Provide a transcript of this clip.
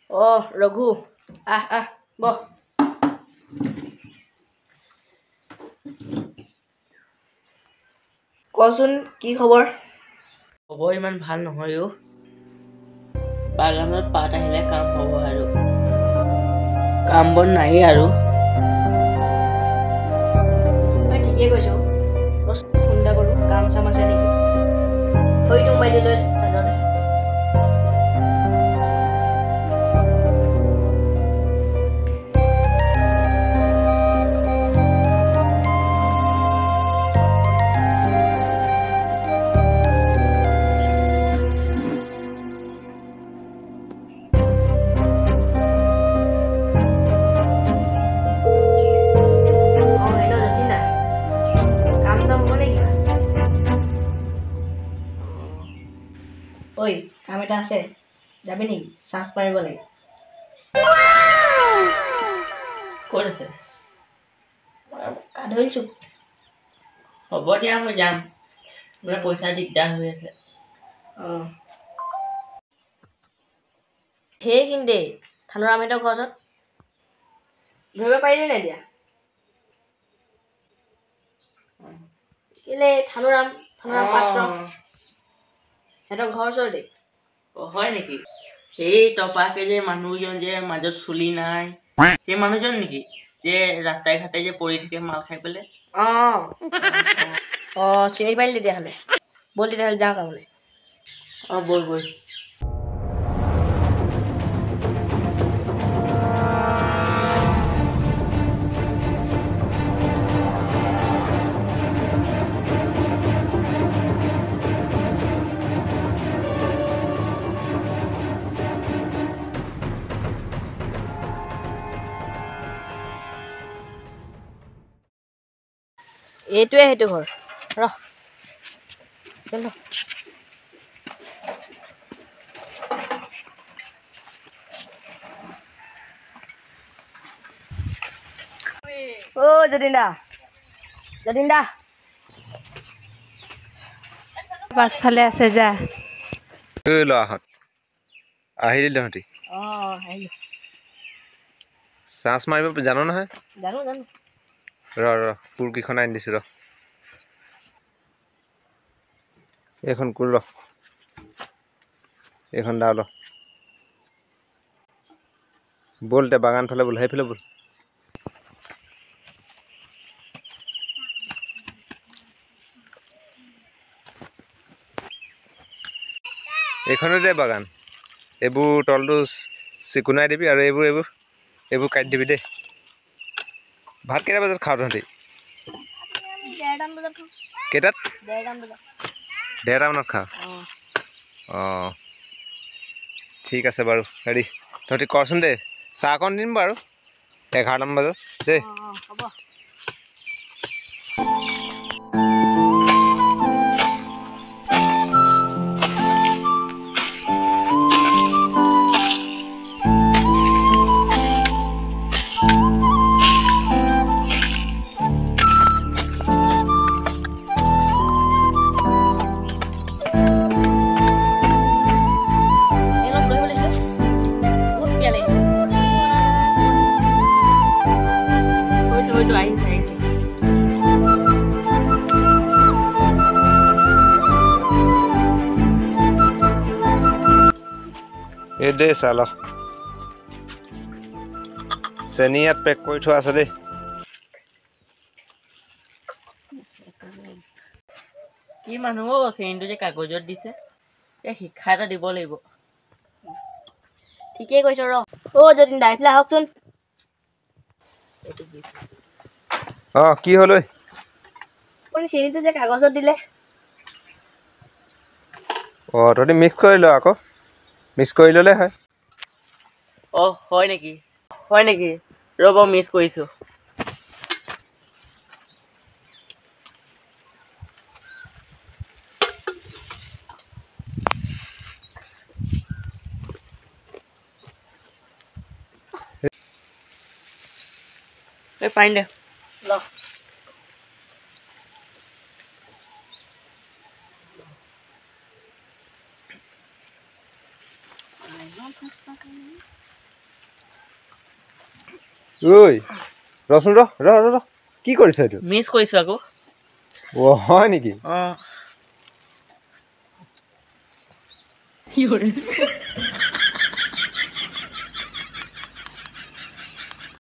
ৰঘু আহ বহ কচোন কি খবৰ? খবৰ ইমান ভাল নহয় অ'। বাগানত পাত আহিলে কাম হ'ব আৰু কাম বন নাই আৰু। তই ঠিকেই কৈছ। ফোন এটা কৰোঁ, কাম চাম আছে নেকি? থৈ দিওঁ মোবাইলটো লৈ চাইডতে। ঐ কাম এটা আছে, যাবি নেকি? চাৰ্জ মাৰিব লাগে। ক'ত আছে? ধৰিছোঁ। হ'ব দিয়া মই যাম, মানে পইচা দিগদাৰ হৈ আছে। সেইখিনিতে থানুৰামহঁতৰ ঘৰ ওচৰত। ধৰিব পাৰিলি নাই এতিয়া? কেলে থানুৰাম পাত্ৰ সিহঁতৰ ঘৰ ওচৰতে। হয় নেকি? সেই টপাকে যে মানুহজন যে মাজত চুলি নাই সেই মানুহজন নেকি? যে ৰাস্তাই ঘাটে যে পৰি থাকে মাল খাই পেলাই। চিনি পাৰিলি তেতিয়াহ'লে। ব'ল তেতিয়াহ'লে যাওঁ কামলৈ। বল বল। এইটোৱে সেইটো ঘৰ। ৰহ যতীন দা পাছফালে আছে যা। ল'ৰাহঁত আহিলি তহঁতি? আহিলোঁ। চাৰ্জ মাৰিব জানো নহয়? জানো। ৰ কোৰকেইখন আনি দিছোঁ ৰ। এইখন কোৰ ৰ, এইখন দা ল। ব'ল এতিয়া বাগান ফালে ব'ল, সেইফালে ব'ল। এইখনো যে বাগান, এইবোৰ তলটো চিকুণাই দিবি আৰু এইবোৰ কাটি দিবি দেই। ভাত কেইটা বজাত খাওঁ তহঁতি? কেইটাত? 1:30 মানত খাওঁ? ঠিক আছে বাৰু। হেৰি তহঁতি কৰচোন দেই, চাহ অকণ দিম বাৰু 11টামান বজাত দেই। হ'ব। এই দেই চাল চেনি ইয়াত পেক কৰি থোৱা আছে দেই। কি মানুহ চেইনটো যে কাগজত দিছে, শিক্ষা এটা দিব লাগিব। ঠিকেই কৈছ ৰ। যতীন দা এইফালে আহকচোন। কি হ'ল ঐ? আপুনি চেনিটো যে কাগজত দিলে। তহঁতি মিক্স কৰি ল আকৌ, মিক্স কৰি ল'লে হয়। হয় নেকি? ৰ'ব মিছ কৰিছোঁ। পানী দে। ল। ঐ ৰচোন ৰ কি কৰিছ এইটো মিছ কৰিছোঁ আকৌ অ' হয় নেকি অঁ